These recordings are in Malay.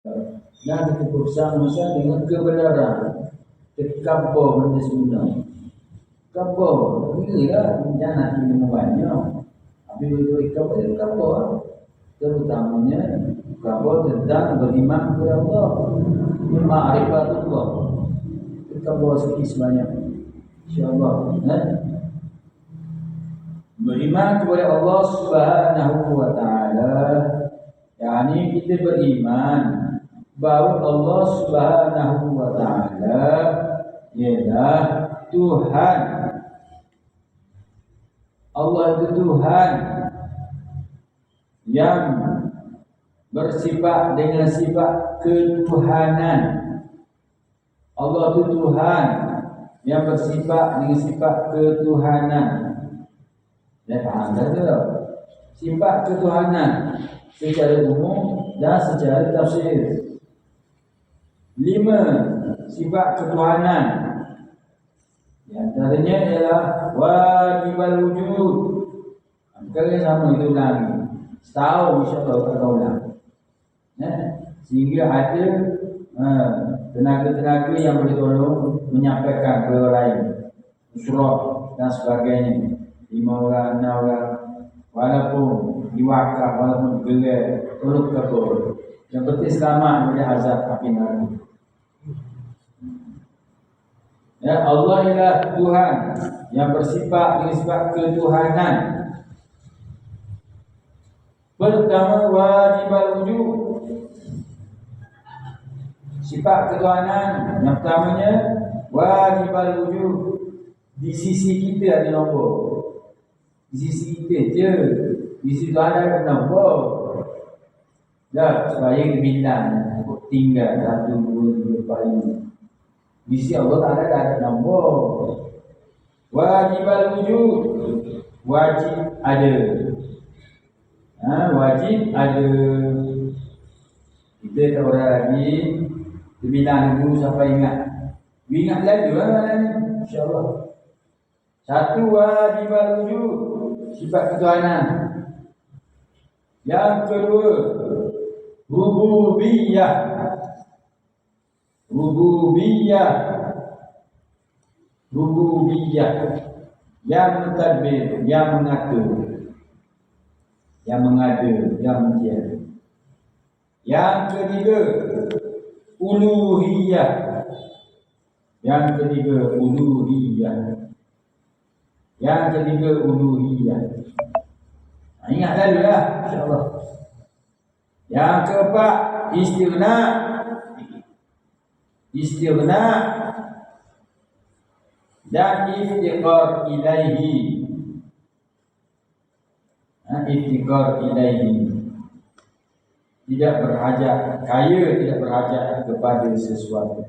Dan kita bersama dengan kebenaran. Tekabur benda sebenar. Kabur, inilah jangan ilmu banyak. Habis itu kabur, terutamanya kabur tentang beriman kepada Allah, ma'rifatullah. Kabur sikit sebanyak, insyaAllah. Beriman kepada Allah Subhanahu wa Ta'ala, yakni kita beriman bahawa Allah Subhanahu wa Ta'ala ialah Tuhan. Allah itu Tuhan yang bersifat dengan sifat ketuhanan. Allah itu Tuhan yang bersifat dengan sifat ketuhanan. Ya, faham tak? Sifat ketuhanan secara umum dan secara tafsir. 5 sifat ketuhanan. Di antaranya ialah wajibal wujud. Kalau sama itu ulang. Setahun insyaAllah kita ulang. Sehingga ada tenaga-tenaga yang boleh tolong menyampaikan kepada orang lain. Surah dan sebagainya. 5 orang, 6 orang. Walaupun diwakaf, walaupun digelar, tolong kabur. Yang penting selamat dari azab api neraka. Ya, Allah ialah Tuhan yang bersifat dengan sifat ketuhanan. Pertama, wajibal wujud. Sifat ketuhanan yang pertamanya wajibal wujud. Di sisi kita ada nombor. Di sisi kita je. Di sisi Tuhan ada nombor. Dah, supaya kita bilang tinggal 1, 2, 3, 4, 5. Di sisi Allah tak ada nombor. Wajibal wujud. Wajib ada. Wajib ada. Kita tak boleh lagi bilang dulu sampai ingat. Ingat lagi insyaAllah. 1 wajibal wujud, sifat ketuhanan. Yang kedua, rububiyah. Rububiyah yang mentadbir, yang mengatur, yang mengada, yang menjadi. Yang ketiga, uluhiyah. Yang ketiga, uluhiyah. Ingat lalu lah, insyaAllah. Yang keempat, istighna dan iftiqar ilaihi. Tidak berhajat, kaya tidak berhajat kepada sesuatu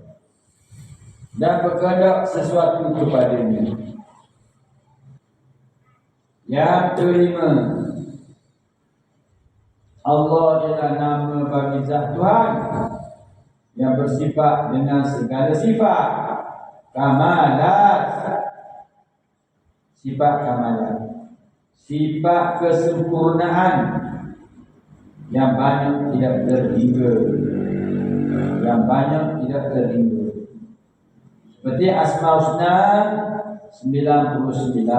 dan berkehendak sesuatu kepadanya. Yang kelima, Allah ialah nama bagi zat Tuhan yang bersifat dengan segala sifat kamalat. Sifat kesempurnaan yang banyak tidak terhingga. Seperti Asmaul Husna 99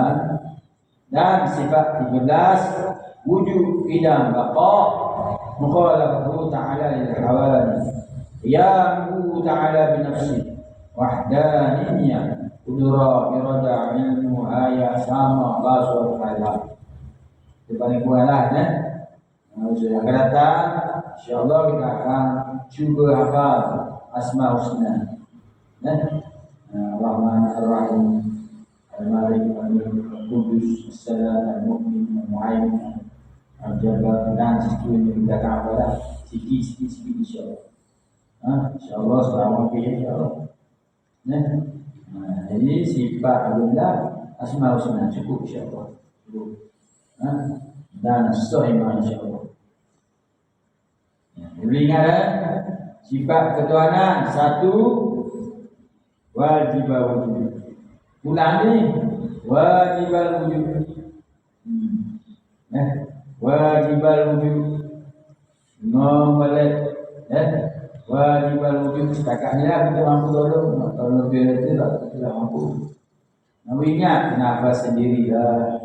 dan sifat 13 wujud qidam baqa mukhalafatu ta'ala lil hawadith qiyamuhu ta'ala bi nafsi wahdaniyah qudra irada ilmu ayat sama basur kalam. Itu paling kuatlah yang akan datang insyaAllah kita akan cuba hafal Asmaul Husna. Rahman Ar-Rahim Al-Malik Al-Qudus As-Salam Al-Mu'min Al-Mu'aymin Al-Jabbar dan seterusnya kita akan hafal sikit-sikit insyaAllah. InsyaAllah selama insyaAllah. Jadi sifat adalah Asmaul Husna cukup insyaAllah. Dan sahihah insyaAllah. Ingat sifat ketuhanan 1 wajibal wujud. Ulang ni wajibal wujud. Wajibal wujud. Nomor Wajibal wujud setakat ni lah kita mampu tolong. Kalau lebih dari itu tak mampu. Namun ingat nafas sendiri dah.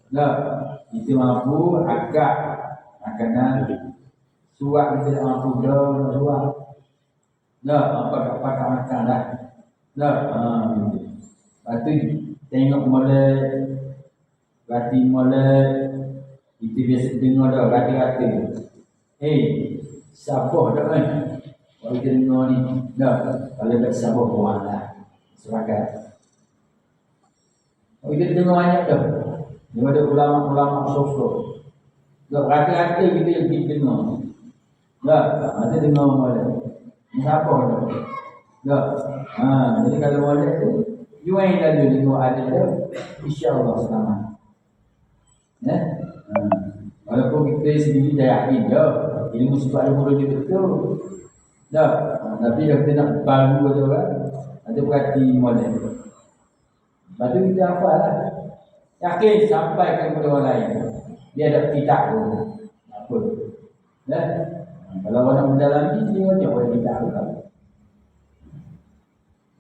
Dah, kita mampu agak makanan. Suap kita tak mampu dah, suap. Dah, pakai makan dah. Dah, lepas tu tengok molek, berarti molek. Kita biasa dengar dah, kata-kata. Siapa dah kan? Kalau kita dengar ni, dah, kalau tak siapa buang lah. Serakat. Kalau kita dengar banyak dah. Daripada ulama-ulama sosok. Dah, kata-kata kita dengar. Dah, ada dengar molek. Ni siapa dah? Dah. Jadi kalau molek tu, join dah dulu dengar ada dah. InsyaAllah selamat. Walaupun kita sendiri dah yakin dah. Ilmu sifat ilmu dia betul. Dah, tapi dah kita nak baru tu kan. Ada perhati molek. Lepas tu kita hafal lah. Yakin sampaikan kepada orang lain. Dia ada kitab pun. Apa? Dah. Kalau orang nak mendalami, dia macam orang kitab pun.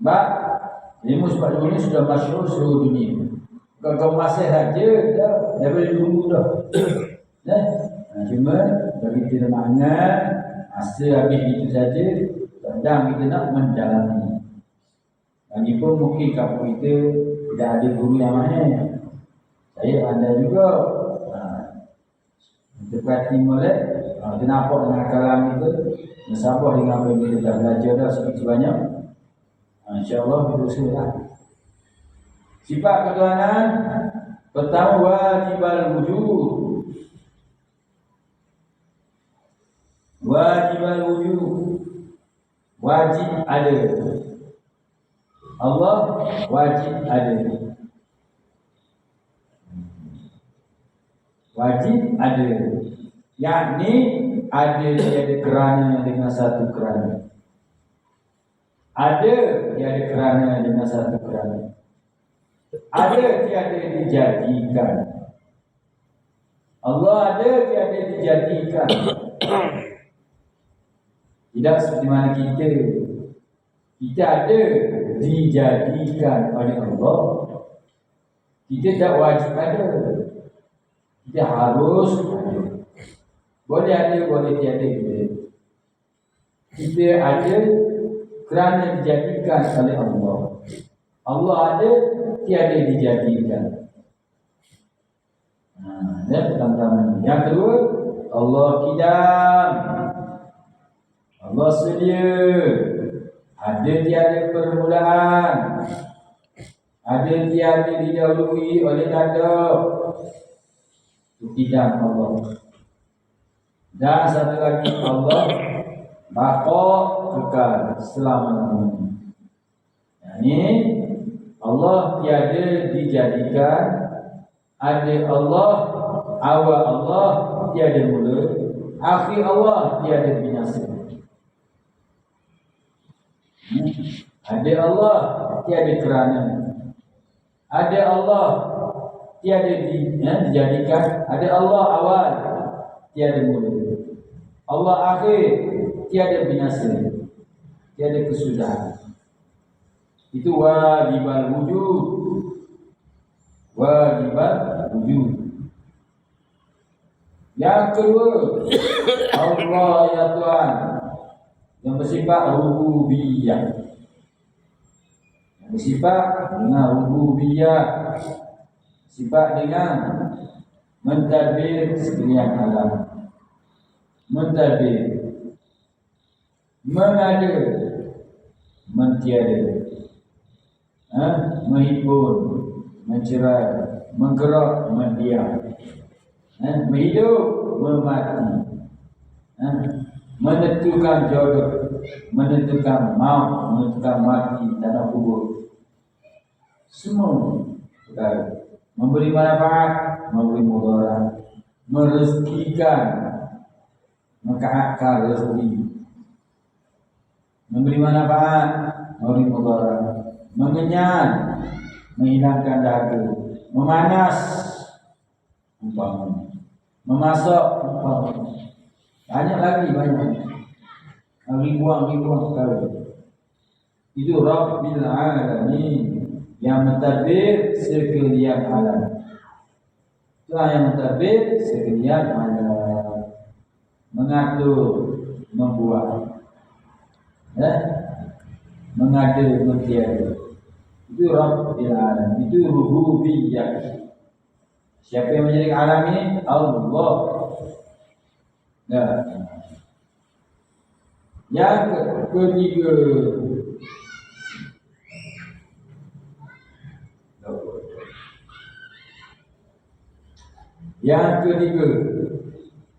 Sebab ilmu sifat ilmu ni sudah masyhur seluruh dunia. Kalau masih saja dah boleh tunggu dah. Cuma bagi kita makna masa habis itu saja, kadang kita nak mendalami. Lagipun mungkin kampung kita tidak ada guru yang mahir. Saya ada juga. Kita perhati molek, kita nampak dengan kalam kita, bersabar dengan apa yang kita dah belajar dah sedikit sebanyak. InsyaAllah kita usahalah. Sifat ketuhanan pertama wajibal wujud. Wajibal wujud, wajib ada. Allah wajib ada. Wajib ada. Yakni ada tiada kerana dengan satu kerana. Ada tiada kerana dengan satu kerana. Ada tiada dijadikan. Allah ada tiada dijadikan. Tidak seperti mana kita. Kita ada dijadikan oleh Allah. Kita tak wajib ada. Kita harus ada. Boleh ada, boleh tiada kita. Kita ada kerana dijadikan oleh Allah. Allah ada, tiada dijadikan. Pertama-tama. Yang kedua, Allah kidam. Allah sedia. Ada tiada permulaan. Ada tiada didahului oleh tanda. Itu kidam Allah. Dan satu lagi Allah baqa kekal selama-lamanya. Ini Allah tiada dijadikan. Ada Allah, awal Allah tiada mula, akhir Allah tiada binasa. Ada Allah tiada kerana. Ada Allah tiada dijadikan. Ada Allah awal tiada mula. Allah akhir tiada binasa. Tiada kesudahan. Itu wajibal wujud. Wajibal wujud. Yang kedua, Allah ya Tuhan yang bersifat rububiyah. Yang bersifat dengan rububiyah, sifat dengan mentadbir sekalian alam. Mentadbir, mengada, mentiada, menghibur, mencerai, menggerak, mendiam, menghidup, memati, menentukan jodoh, menentukan maut, menentukan mati, tanah kubur. Semua perkara. Memberi manfaat, memberi mudarat, merezekikan, mengkaatkan rezeki, memberi manfaat, memberi mudarat, mengenyang, menghilangkan dahaga, memanas, umpamanya, memasak, umpamanya. Banyak lagi, banyak. ribuan kali. Itu Rabbil Alamin yang mentadbir sekalian alam. Tuhan yang mentadbir sekalian alam, mengatur, membuat, ya, mengatur, mentiada. Itu Rabbil Alamin, itu rububiyah. Siapa yang menjadi alam ini? Allah. Nah, yang ketiga,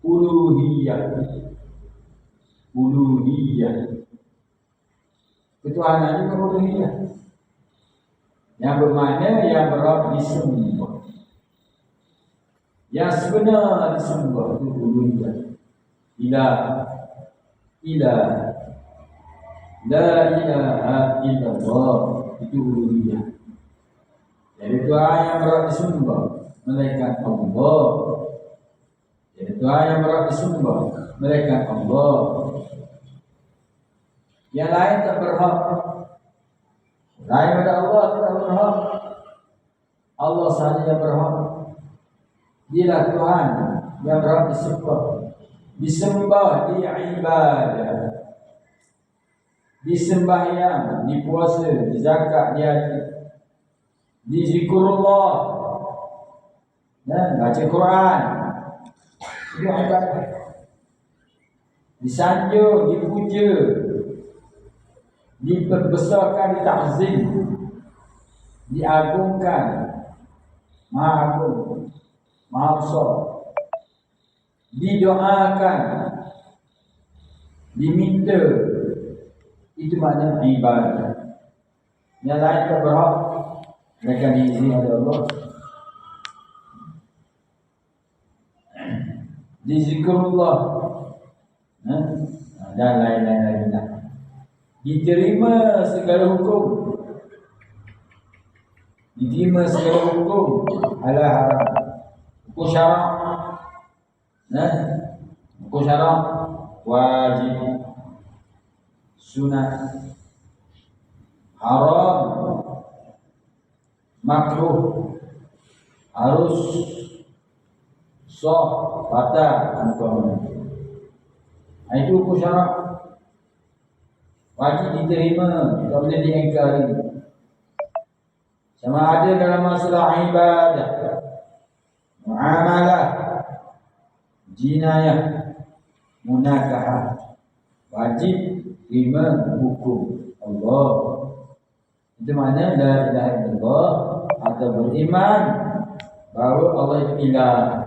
uluhiyah. Ketuhanan juga uluhiyah, yang bermakna yang berhak disembah, yang sebenar disembah itu uluhiyah. Ilah, la ilaha illallah, itu uluhiyah. Jadi Tuhan yang berhak disembah, malaikat Allah. Jadi Tuhan yang berhak disembah, malaikat Allah. Yang lain tak berhak. Lain pada Allah tidak berhak. Allah sahaja yang berhak. Dialah Tuhan yang berhak disembah. Disembah di ibadah, di sembahyang, di puasa, di zakat, di haji, di zikrullah, dan baca Quran, itu ibadah. Disanjung, dipuja, diperbesarkan, ditakzim, diagungkan, maha agung, maha besar, didoakan, diminta, itu makna ibadah. Yang lain tak berhak, mereka diizinkan oleh Allah. Dizikrullah, dan lain-lain. Diterima segala hukum, halal haram, hukum syarak, hukum syarak wajib, sunat, haram, makruh, harus, sah, batal, itu hukum syarak. Wajib diterima, tak boleh diingkari. Sama ada dalam masalah ibadah, muamalah, jinayah, munakahah, wajib terima hukum Allah. Itu makna la ilaha illallah, atau beriman bahawa Allah itu ilah.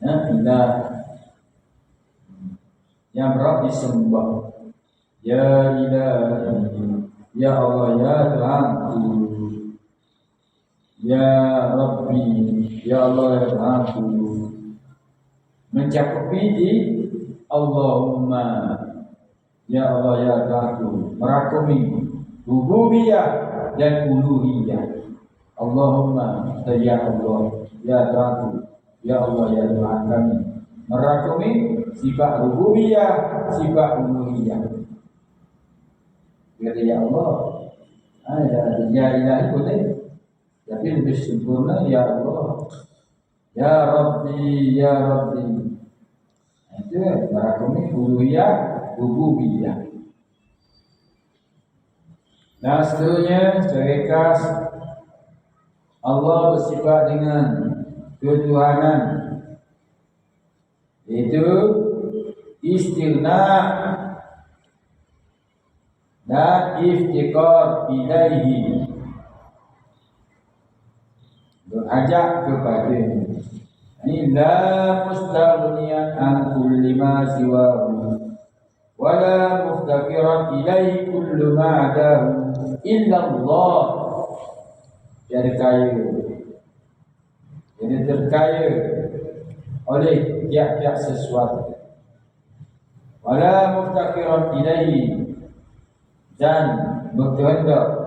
Ilah yang berhak disembah. Ya ilahi, ya Allah, ya Tuhanku, ya Rabbi, ya Allah, ya Tuhanku, mencakupi di Allahumma, ya Allah, ya Tuhanku, merakumi rububiyah dan uluhiyah. Allahumma, ya Allah, ya Tuhanku, ya Allah, ya Tuhan kami, merakumi sifat rububiyah, sifat uluhiyah. Kata ya Allah, ya ilahi boleh, tapi lebih sempurna ya Allah, ya Rabbi, ya Rabbi. Itu merakumi uluhiyah, rububiyah. Dan seterusnya, ringkas, Allah bersifat dengan ketuhanan, yaitu istighna dan iftikar ilaihi, berhajat kepadanya. Ini la mustaghniyan an kulli ma siwahu wa la muftakiran ilaihi kullu ma adahu illa Allah. Jadi kaya, jadi terkaya oleh tiap-tiap sesuatu. Wa la muftakiran ilaihi, dan berkehendak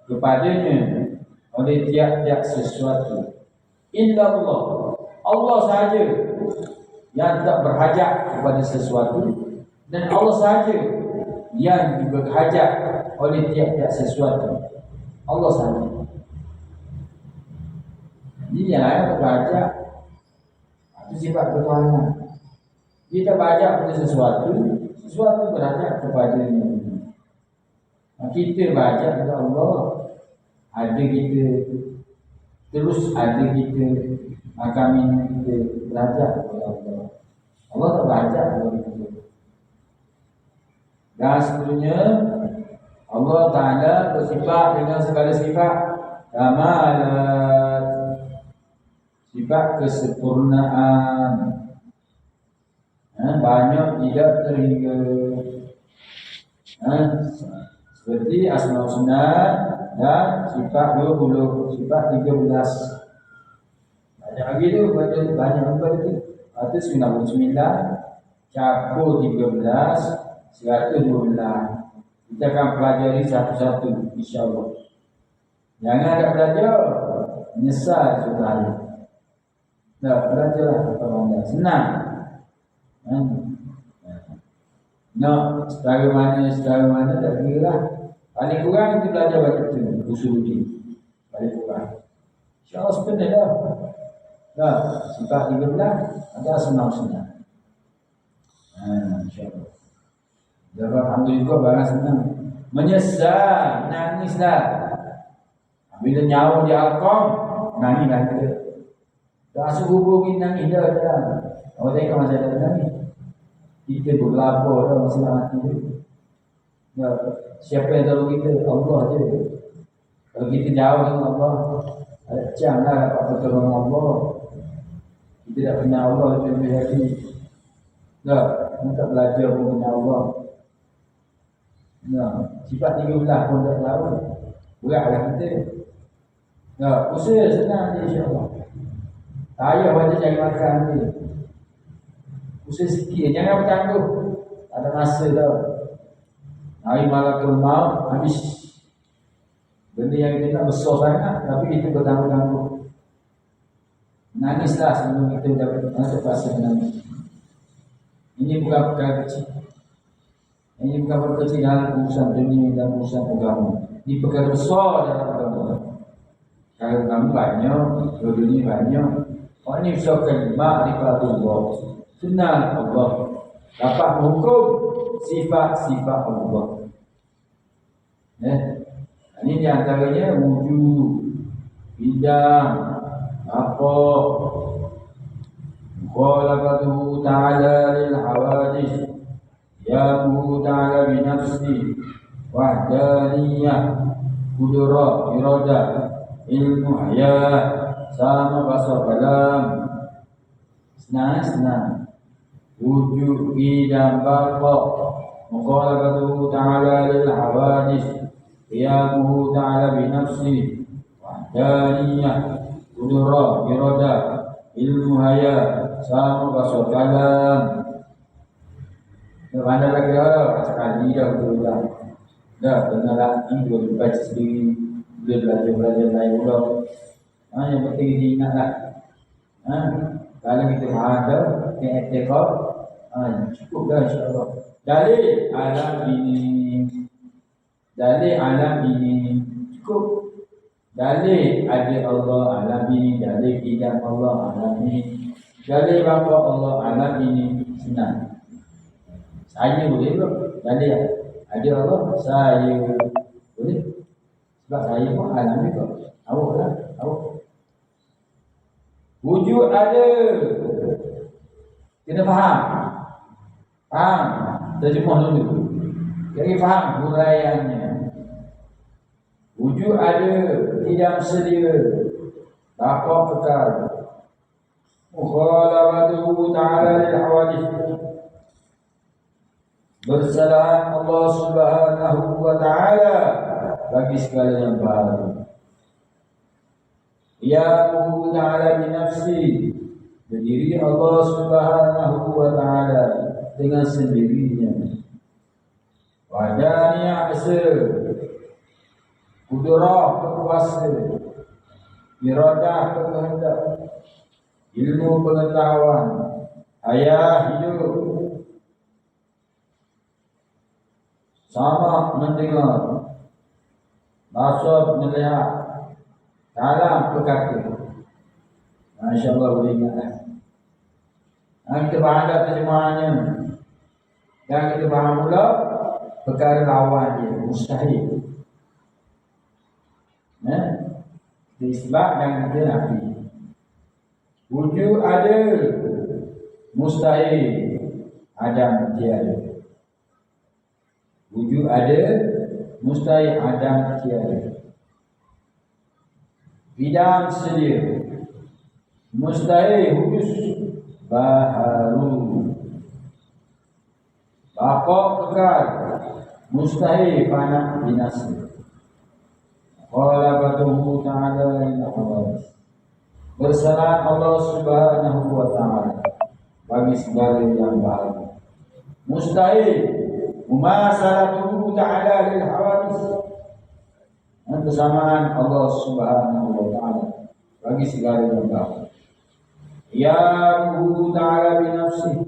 kepadanya oleh tiap-tiap sesuatu. Illa Allah, Allah sahaja yang tak berhajat kepada sesuatu, Dan Allah sahaja yang diberi hajat oleh tiap-tiap sesuatu. Allah sahaja. Jadi yang lain berhajat, itu sifat ketuhanan. Kita baca pada sesuatu berhajat kepadanya. Kita baca kepada Allah, ada kita, terus ada kita, kami kita berhajat kepada Allah. Allah tak berhajat kepada kita. Dan sebenarnya Allah Ta'ala bersifat dengan segala sifat kamalat, sifat kesempurnaan. Banyak tidak terhingga. Seperti Asmaul Husna dan sifat 20, sifat 13. Banyak lagi tu, banyak nombor tu. Itu 99, campur 13, 112. Kita akan pelajari satu-satu, insya-Allah. Jangan ada belajar, menyesal suatu hari. Tak belajarlah kepada anda, senang. Setara mana tak kira lah. Paling kurang kita belajar baca tu, usuluddin. Paling kurang. InsyaAllah sebenarnya dah. Dah, sifat 13 ada Asmaul Husna. InsyaAllah. Jadi alhamdulillah barang senang. Menyesal, nangislah. Bila nyawa di Alqam, nangislah kita. Tak subuh-buh nangis dah. Awak tengok masa ada nangis. Kita berlapor dah masalah hati tu. Ya, siapa yang tahu kita? Allah je. Kalau kita jauh dengan Allah, janganlah dapat pertolongan Allah. Kita tak kenal Allah itu lebih hati. Tak, kita belajar pun kenal Allah. Nah, sifat 13 pun tak tahu. Beratlah kita. Nah, usaha senang je insya-Allah. Tak payah wajib cari makan ni. Usaha sikit, jangan bertangguh. Tak ada masa tau. Hari malakul maut habis. Benda yang kita nak besar sangat, tapi kita bertangguh-tangguh. Nangislah sebelum kita dapat terpaksa menangis. Ini bukan perkara kecil. Ini bukan perkara kecil dalam urusan dunia dan urusan agama. Ini perkara besar dalam agama. Kalau kamu banyak, dunia banyak. Orang ini usahakan ma'rifatullah. Kenal Allah. Dapat menghukum sifat-sifat Allah. Ini di antaranya wujud, bidang, apa. Mukhalafatuhu ta'ala lil hawadis. Yamuhu ta'ala binafsi. Wahdaniyah. Kudrah, iradah. Ilmu hayat. Sama basar kalam. Senang. Wujud bidang baqa. Mukhalafatuhu ta'ala lil hawadis. Qiyamuhu ta'ala binafsi. Wahdaniyah. Kudrah, iradah. Ilmu hayat. Sama basar kalam. Mana lagi dah? Sekali dah betul dah. Dah, benar ini boleh baca sendiri. Boleh belajar lain pula. Yang penting kita ingatlah. Kalau kita faham dah, kita i'tiqad, cukup dah insya-Allah. Dalil alam ini cukup. Dalil ada Allah alam ini, dalil tidak Allah alam ini. Dalil bapa Allah alam ini senang. Saya boleh tak? Dalil ada Allah, saya boleh. Sebab saya pun alam juga. Awak lah, awak. Wujud ada. Kita faham. Terjemah dulu. Jadi faham huraiannya. Wujud ada, tidak sedia. Dapat kekal. Mukhalafatuhu ta'ala lil hawadis. Bersalahan Allah Subhanahu wa ta'ala bagi segala yang baru. Yamuhu ta'ala binafsi. Berdiri Allah Subhanahu wa ta'ala dengan sendirinya. Wadaniyah asal. Kudrah berkuasa. Iradah berkehendak. Ilmu pengetahuan. Hayat hidup. sama mendengar, basar melihat, kalam berkata. Masya Allah boleh ingatlah. Kita faham terjemahannya. Dan kita faham pula perkara lawan dia, mustahil. Kita isbat dan kita nafi. Wujud ada, mustahil, adam tiada. Wujud ada, mustahil, adam tiada. Bidang sedia, mustahil hudus baharu. Bapak kekal, mustahil fana binasa. Qala batuhu ta'ala inna bersalat Allah subhanahu wa ta'ala bagi segala yang bahagia. Mustahil mumasalatuhu ta'ala lil hawadis, kesamaan Allah subhanahu wa ta'ala bagi segala yang bahagia. Qiyamuhu ta'ala binafsih,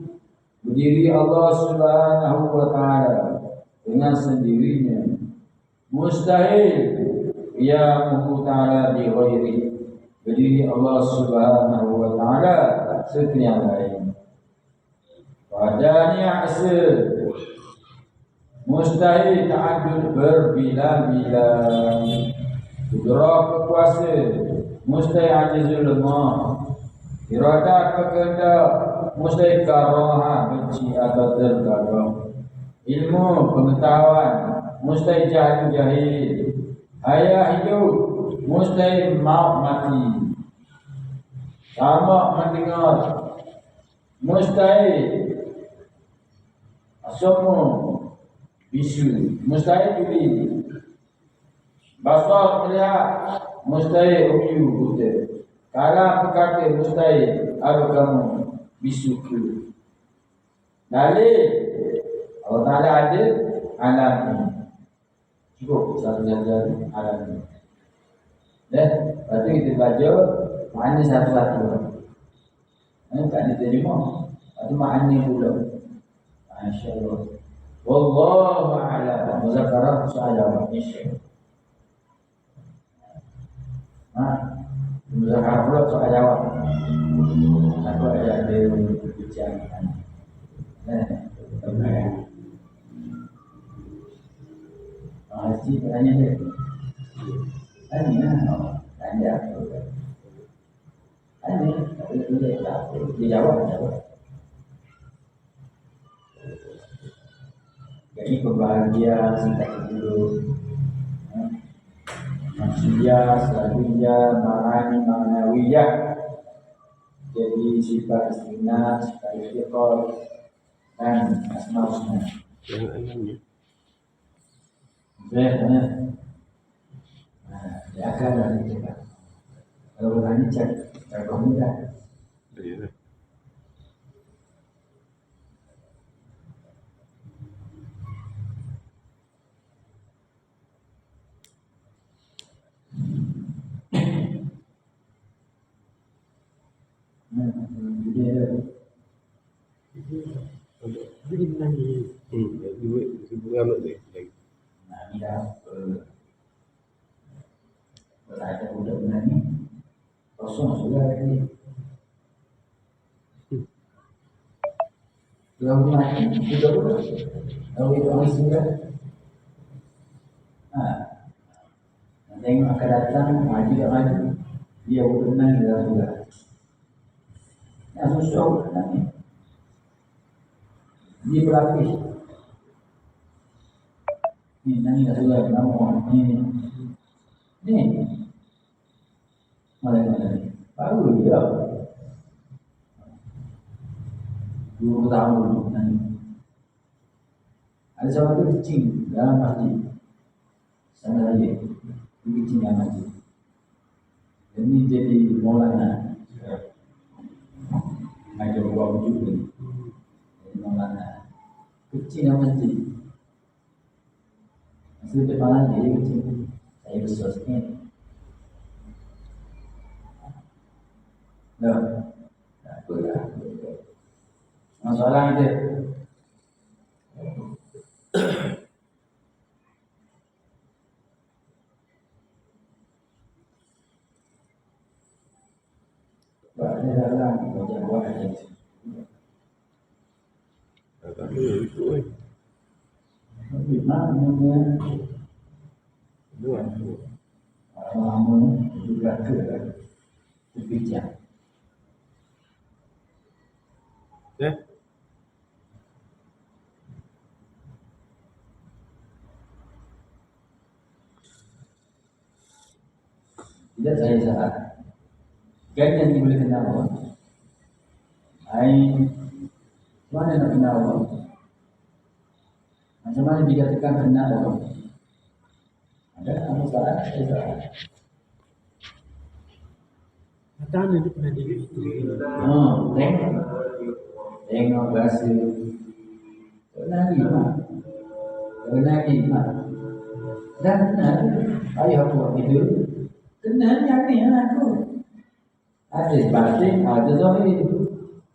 berdiri Allah subhanahu wa ta'ala dengan sendirinya. Mustahil qiyamuhu ta'ala bi ghairi, berdiri Allah subhanahu wa ta'ala serta yang lain. Padanya asal mustahil ta'adud berbilang-bilang. Beberapa kuasa mustahil ajizul lemah. Iradah kehendak mustahil karaha benci atau terkadang. Ilmu pengetahuan mustahil jahil. Ayah hidup mustahil maut mati. Sama mendengar mustahil semua bisu, mustahil tuli. Basar melihat mustahil umyu buta. Kalam berkata mustahil ada kamu bisu ku. Dalil Allah Ta'ala ada alam ini. Cukup satu-satu alam ini. Lepas tu kita baca makna satu-satu. Tak diterima. Lepas tu makna pula. InsyaAllah. Wallahu a'lam. Muzakarah soal-jawab. InsyaAllah. Muzakarah pula soal-jawab. Aku ada bincang. Haji tanya dia. Tanya apa? Dia jawab. Jadi kebahagiaan singkat dulu. Manusia, salawiyah, ma'ani, ma'nawiyah. Jadi sifat istina, sifat istiqor, dan asma-asma. Dia akan berani cakap. Kalau berani cakap mudah. Jadi nani, dua anak dia. Nani dah berada budak nani kosong sudah lagi. Kalau nani sudah budak, kalau itu masih sudah. Nanti akan datang maju tak maju, dia budak nani dah sudah. Yang susah budak nani. Dia berlapis. Ini nani dah sudah nama ini. Mana ni? Baru dia. 20 tahun nani. Ada seorang tu kecil dalam masjid. Sana saja. Dia kecil dalam masjid. Ini jadi maulana. Ngajar buat wujud ni. Jadi maulana. Kecil dalam masjid. Masih depan dia kecil. Saya besar sikit. Tak apalah. Masalah dia. Dia dalam macam buat aja. Tak ada itu kan. Tapi maknanya Dua. lama juga ke terpijak. Ya. Tidak saya salah. Kan yang boleh kenal Allah. Mana nak kenal Allah? Macam mana dikatakan kenal Allah? Ada apa salah? Ada salah. Mata ni pernah dilihat itu. Tengok bahasa. Kenal lima. Dan kenal. Ayah buat itu. Kenal yang ni aku. Ada batin, ada zahir.